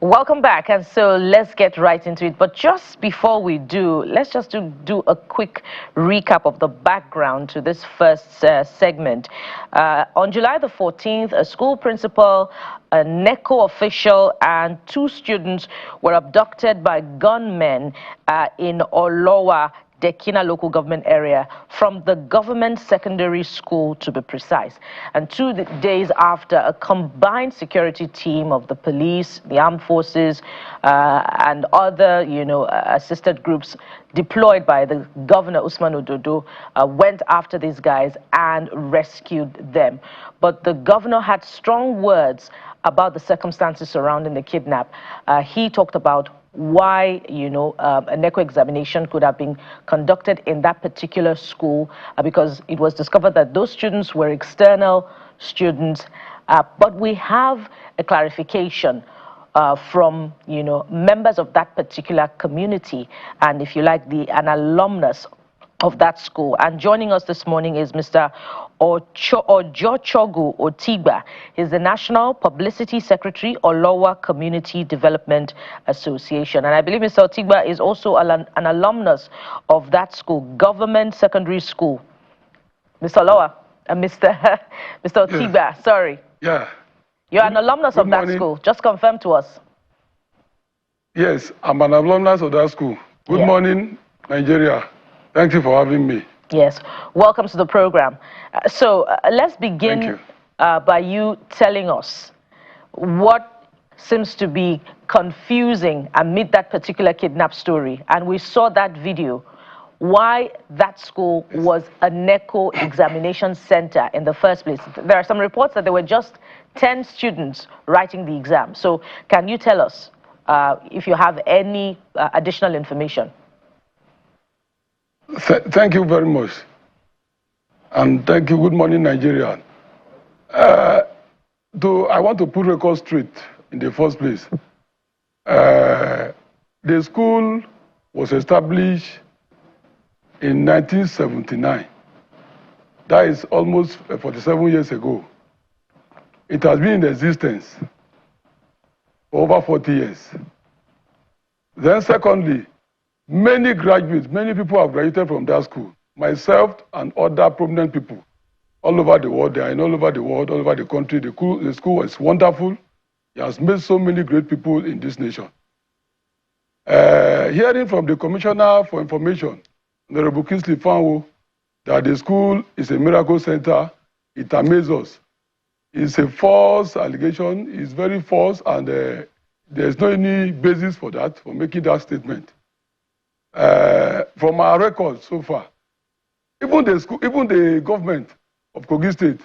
Welcome back, and so let's get right into it. But just before we do, let's just do a quick recap of the background to this first segment. On July the 14th, a school principal, a NECO official, and 2 students were abducted by gunmen in Olowa, Dekina local government area, from the government secondary school, to be precise. And 2 days after, a combined security team of the police, the armed forces, and other, assisted groups deployed by the governor, Usman Ododo, went after these guys and rescued them. But the governor had strong words about the circumstances surrounding the kidnap. He talked about why, a NECO examination could have been conducted in that particular school, because it was discovered that those students were external students. But we have a clarification from, members of that particular community, and if you like, an alumnus of that school. And joining us this morning is Mr. Ojochogu Otigba. He's the National Publicity Secretary, Olowa Community Development Association. And I believe Mr. Otigba is also an alumnus of that school, Government Secondary School. Mr. Olowa, Mr. Otigba, yes. Sorry. Yeah. You're an alumnus of that school. Just confirm to us. Yes, I'm an alumnus of that school. Good morning, Nigeria. Thank you for having me. Yes, welcome to the program. Let's begin by you telling us what seems to be confusing amid that particular kidnap story. And we saw that video, why that school was a NECO examination center in the first place. There are some reports that there were just 10 students writing the exam. So can you tell us if you have any additional information? Thank you very much. And thank you. Good morning, Nigeria. Though I want to put record straight in the first place. The school was established in 1979. That is almost 47 years ago. It has been in existence for over 40 years. Then secondly, many graduates, many people have graduated from that school. Myself and other prominent people all over the world. They are in all over the world, all over the country. The school is wonderful. It has made so many great people in this nation. Hearing from the Commissioner for Information, Honorable Kingsley Fanwo, that the school is a miracle center, it amazes us. It's a false allegation. It's very false, and there's no any basis for that, for making that statement. From our records so far, even the government of Kogi State,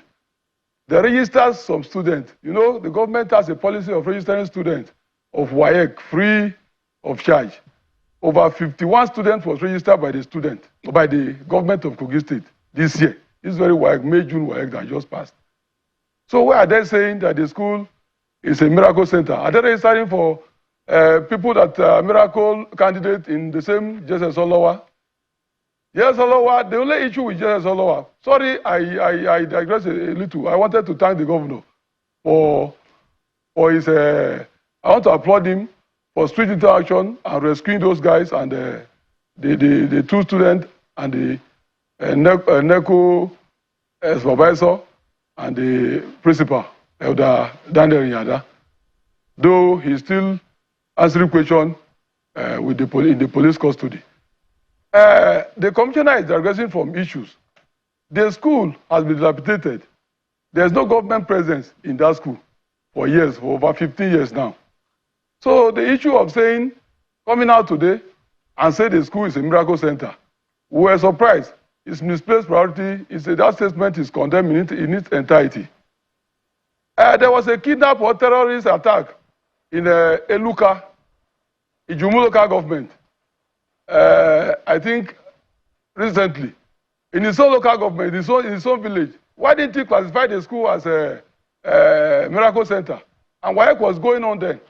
they register some students. You know, the government has a policy of registering students of WAEC free of charge. Over 51 students was registered by the government of Kogi State this year. This very WAEC, May, June WAEC that just passed. So why are they saying that the school is a miracle center? Are they registering for people that are miracle candidate in the same GSS Olowa? GSS Olowa, the only issue with GSS Olowa, sorry, I digress a little. I wanted to thank the governor for his, I want to applaud him for street interaction and rescuing those guys and the 2 students and the NECO supervisor and the principal, Elder Daniel Yada. Though he still answering question in the police custody. The commissioner is digressing from issues. The school has been dilapidated. There's no government presence in that school for years, for over 15 years now. So the issue of saying, coming out today and say the school is a miracle center, we were surprised. It's misplaced priority. That statement is condemned in its entirety. There was a kidnap or terrorist attack in Eluka, Ijumu local government, I think recently, in his own local government, in his own village. Why didn't he classify the school as a miracle center? And why was going on then?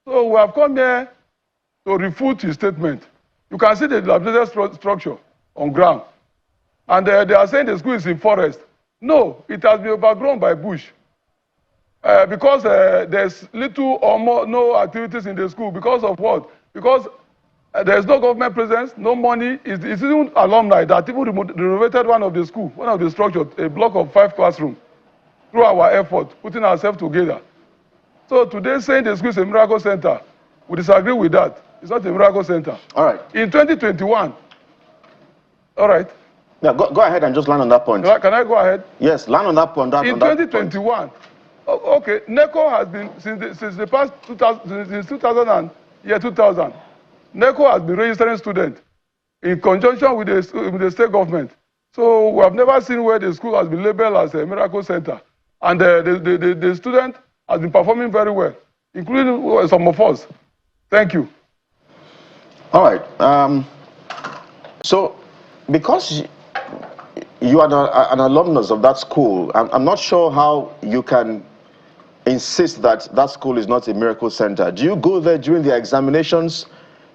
So we have come here to refute his statement. You can see the dilapidated structure on ground. And they are saying the school is in forest. No, it has been overgrown by bush. Because there's little or no activities in the school. Because of what? Because there's no government presence, no money. It's even alumni that even renovated one of the school, one of the structures, a block of 5 classrooms, through our effort, putting ourselves together. So today saying the school is a miracle center, we disagree with that. It's not a miracle center. All right. In 2021, all right. Yeah, go ahead and just land on that point. Can I go ahead? Yes, land on that point. In 2021, okay, NECO has been, since the past 2000, since 2000 and year 2000, NECO has been registering students in conjunction with the state government. So we have never seen where the school has been labeled as a miracle center. And the student has been performing very well, including some of us. Thank you. All right. So, because you are an alumnus of that school, I'm not sure how you can insist that that school is not a miracle center. Do you go there during the examinations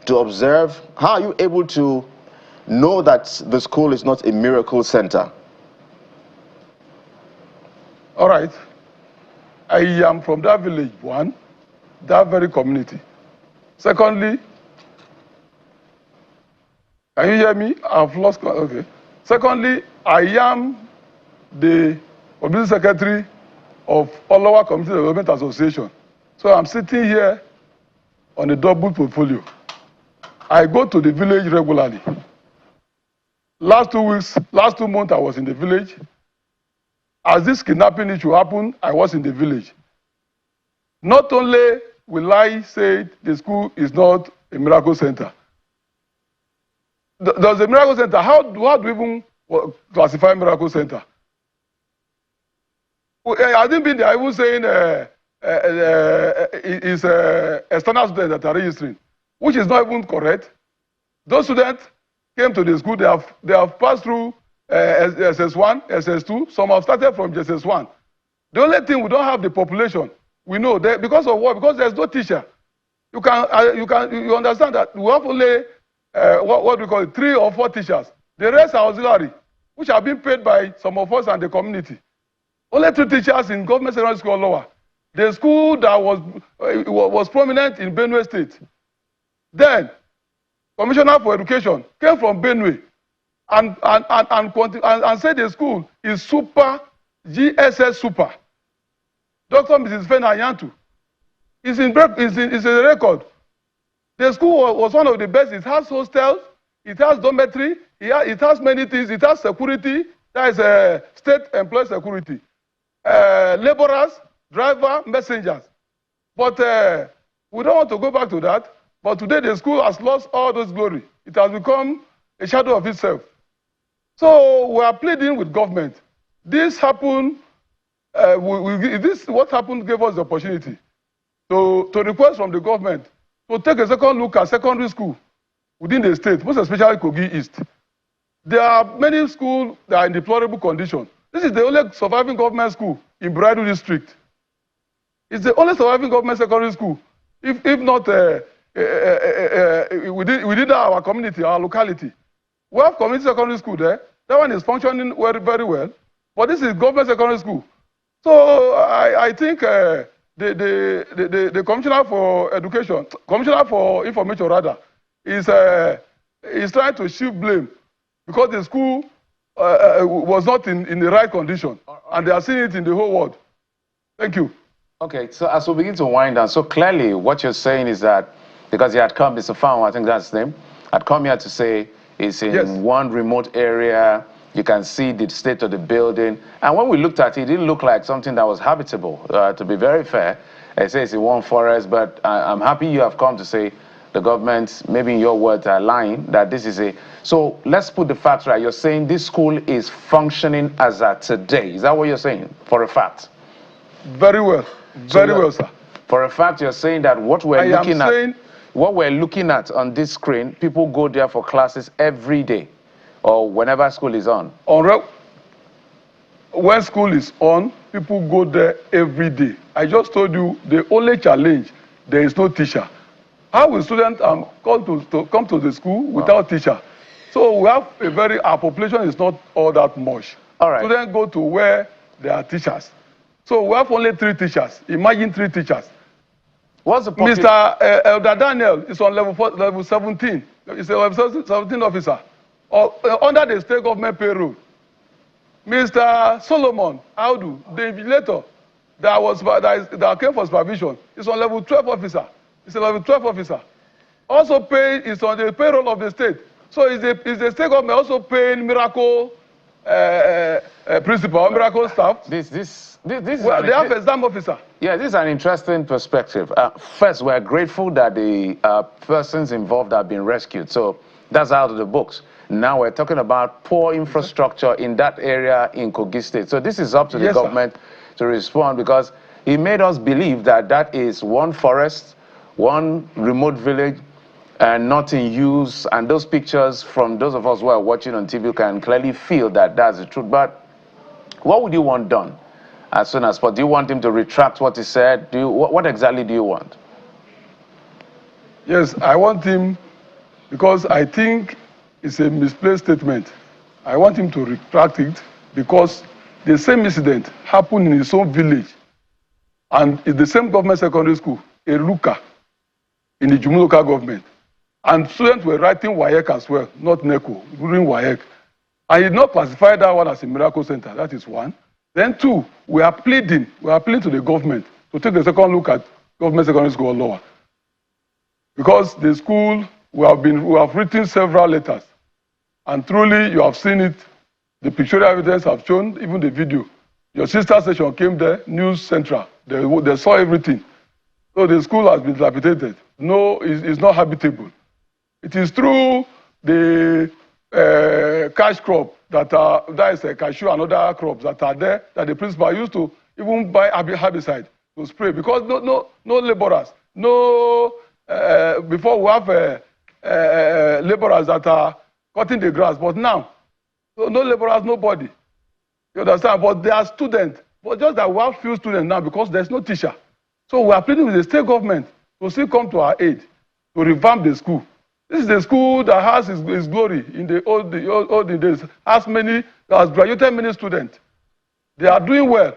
to observe? How are you able to know that the school is not a miracle center? All right. I am from that village, one, that very community. Secondly, can you hear me? I've lost, okay. Secondly, I am the publicity secretary of Olowa Community Development Association. So I'm sitting here on a double portfolio. I go to the village regularly. Last 2 weeks, last 2 months, I was in the village. As this kidnapping issue happened, I was in the village. Not only will I say the school is not a miracle center. Does a miracle center, how do we even classify miracle center? I didn't been there, I was saying it's external students that are registering, which is not even correct. Those students came to the school, they have passed through SS1, SS2, some have started from GSS1. The only thing, we don't have the population. We know that because of what? Because there's no teacher. You understand that we have only what we call it, 3 or 4 teachers. The rest are auxiliary, which are being paid by some of us and the community. Only 2 teachers in government secondary school Olowa. The school that was prominent in Benue State. Then, Commissioner for Education came from Benue and said the school is super, GSS super. Dr. Mrs. Fena Yantu. It's a record. The school was one of the best. It has hostels, it has dormitory, it has many things, it has security, that is state employee security. Laborers, driver, messengers. But we don't want to go back to that. But today the school has lost all those glory. It has become a shadow of itself. So we are pleading with government. This happened, what happened gave us the opportunity to request from the government to take a second look at secondary school within the state, most especially Kogi East. There are many schools that are in deplorable condition. This is the only surviving government school in Bridal District. It's the only surviving government secondary school. If not within our community, our locality. We have community secondary school there. That one is functioning very well. But this is government secondary school. So I think the Commissioner for Education, Commissioner for Information rather, is trying to shift blame because the school was not in the right condition. And they are seeing it in the whole world. Thank you. Okay, so as we begin to wind down, so clearly what you're saying is that because he had come, Mr. Fan, I think that's his name, had come here to say it's in one remote area, you can see the state of the building. And when we looked at it, it didn't look like something that was habitable, to be very fair. It says in one forest, but I'm happy you have come to say the government, maybe in your words, are lying, that this is a... So let's put the facts right. You're saying this school is functioning as at today. Is that what you're saying, for a fact? Very well. Very well, sir. For a fact, you're saying that what we're looking at on this screen, people go there for classes every day or whenever school is on. When school is on, people go there every day. I just told you the only challenge, there is no teacher. How will students come to the school without teacher? So we have our population is not all that much. All right. Students go to where there are teachers. So we have only 3 teachers. Imagine 3 teachers. What's the Mr. Elder Daniel is on level 17. He's a level 17 officer. Under the state government payroll. Mr. Solomon Audu, the invigilator that came for supervision, is on level 12 officer. He's a level 12 officer. Also is on the payroll of the state. So is the state government also paying miracle principal, miracle staff? Well, they have exam officer. Yeah, this is an interesting perspective. First, we're grateful that the persons involved have been rescued. So that's out of the books. Now we're talking about poor infrastructure in that area in Kogi State. So this is up to the government to respond, because he made us believe that that is one forest, one remote village, and not in use. And those pictures from those of us who are watching on TV can clearly feel that that's the truth. But what would you want done as soon as possible? Do you want him to retract what he said? What exactly do you want? Yes, I want him, because I think it's a misplaced statement. I want him to retract it, because the same incident happened in his own village, and it's the same government secondary school, Eluka, in the Jumu local government. And students were writing WAEC as well, not NECO, during WAEC. I did not classify that one as a miracle center. That is one. Then 2, we are pleading to the government to take a second look at government secondary school Olowa. Because the school, we have written several letters. And truly, you have seen it. The pictorial evidence have shown, even the video. Your sister station came there, News Central. They saw everything. So the school has been dilapidated. No, it's not habitable. It is through the cash crop that is a cashew and other crops that are there, that the principal used to even buy herbicide to spray, because no laborers, before we have laborers that are cutting the grass, but now, no laborers, nobody. You understand? But there are students, but just that we have few students now because there's no teacher. So we are pleading with the state government to still come to our aid, to revamp the school. This is the school that has its glory in the old days, has graduated many students. They are doing well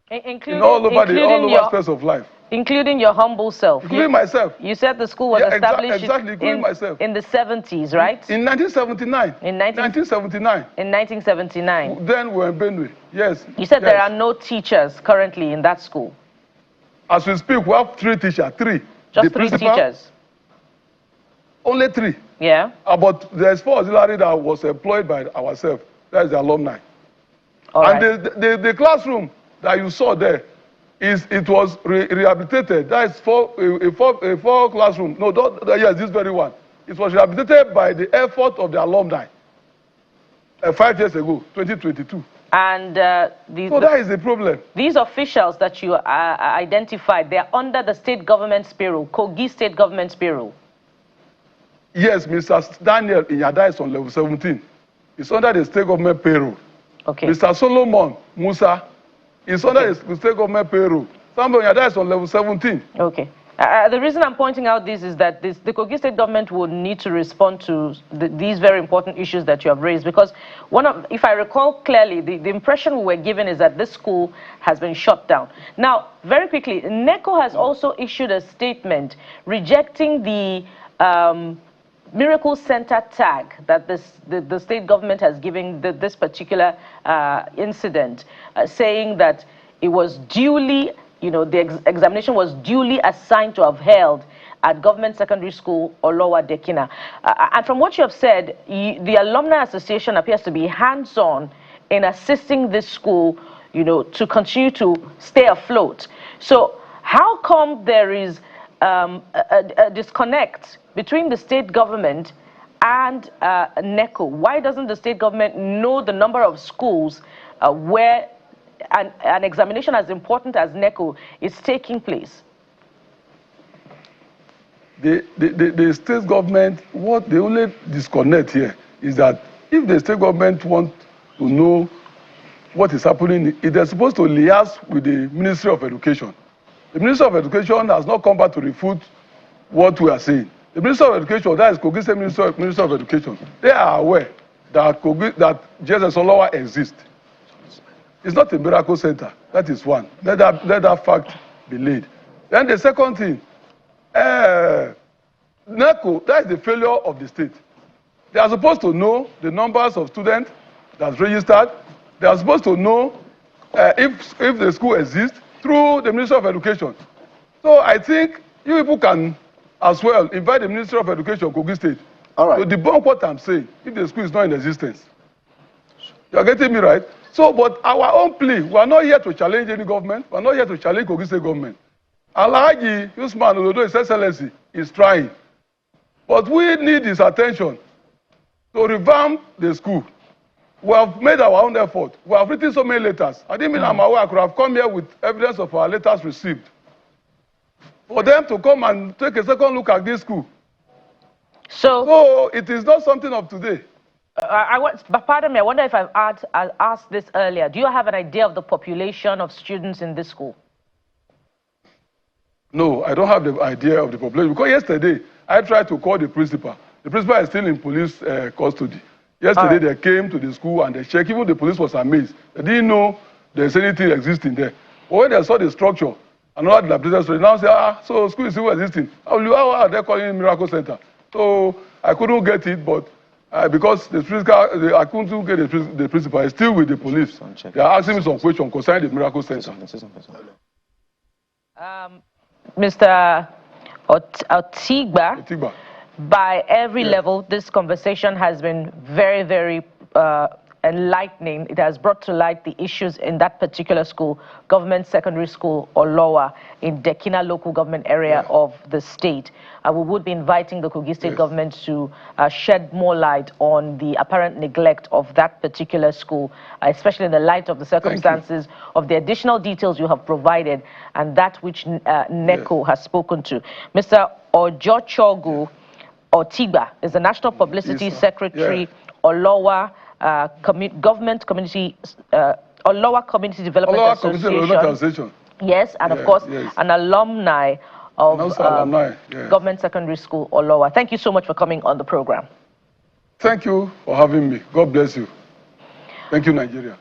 in all over aspects of life. Including your humble self. Including myself. You said the school was established in the 70s, right? In 1979. In 1979. In 1979. Then we were in Benue, yes. You said there are no teachers currently in that school. As we speak, we have 3 teachers, 3. Just 3 teachers? Only 3. Yeah. But there's 4 auxiliary that was employed by ourselves. That is the alumni. All and right. the classroom that you saw there, it was rehabilitated. That is a four classroom. No, yes, this very one. It was rehabilitated by the effort of the alumni 5 years ago, 2022. And so that is the problem. These officials that you identified, they are under the state government's payroll, Kogi state government's payroll. Yes, Mr. Daniel Inyada is on level 17. It's under the state government payroll. Okay. Mr. Solomon Musa is under the state government payroll. Somebody Inyada is on level 17. Okay. The reason I'm pointing out this is that the Kogi state government will need to respond to these very important issues that you have raised, because if I recall clearly, the impression we were given is that this school has been shut down. Now, very quickly, NECO has also issued a statement rejecting the Miracle Center tag that the state government has given this particular incident, saying that it was duly, the examination was duly assigned to have held at Government Secondary School Olowa Dekina. And from what you have said, the Alumni Association appears to be hands-on in assisting this school, to continue to stay afloat. So how come there is a disconnect between the state government and NECO? Why doesn't the state government know the number of schools where an examination as important as NECO is taking place? The state government, the only disconnect here is that if the state government wants to know what is happening, they're supposed to liaise with the Ministry of Education. The Ministry of Education has not come back to refute what we are saying. The Ministry of Education, that is Kogi State Ministry of Education, they are aware that GSS Olowa exists. It's not a miracle center. That is one. Let that fact be laid. Then the second thing, NECO, that is the failure of the state. They are supposed to know the numbers of students that's registered. They are supposed to know if the school exists through the Ministry of Education. So I think you people can as well invite the Ministry of Education, Kogi State, to debunk what I'm saying if the school is not in existence. You are getting me right? So, but our own plea, we are not here to challenge any government. We are not here to challenge Kogi State government. Alhaji Usman Ododo, His Excellency, is trying. But we need his attention to revamp the school. We have made our own effort. We have written so many letters. I didn't mean I'm aware I could have come here with evidence of our letters received. For them to come and take a second look at this school. So it is not something of today. But pardon me, I wonder if I asked this earlier. Do you have an idea of the population of students in this school? No, I don't have the idea of the population. Because yesterday, I tried to call the principal. The principal is still in police custody. Yesterday, they came to the school and they checked. Even the police was amazed. They didn't know there's anything existing there. But when they saw the structure, another dilapidated structure, now say, so school is still existing. How are they calling it Miracle Center? So I couldn't get it, but because I couldn't get the principal. It's still with the police. They are asking me some questions concerning the Miracle Center. Mr. Otigba, by every level, this conversation has been very, very enlightening. It has brought to light the issues in that particular school, government secondary school, Olowa, in Dekina local government area of the state. We would be inviting the Kogi state government to shed more light on the apparent neglect of that particular school, especially in the light of the circumstances of the additional details you have provided and that which NECO has spoken to. Mr. Ojochogu Otigba is the National Publicity Secretary, Olowa Government Community, Olowa Community Development Association. Yes, and of course, an alumni of Government Secondary School, Olowa. Thank you so much for coming on the program. Thank you for having me. God bless you. Thank you, Nigeria.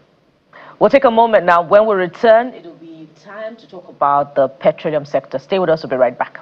We'll take a moment now. When we return, it will be time to talk about the petroleum sector. Stay with us. We'll be right back.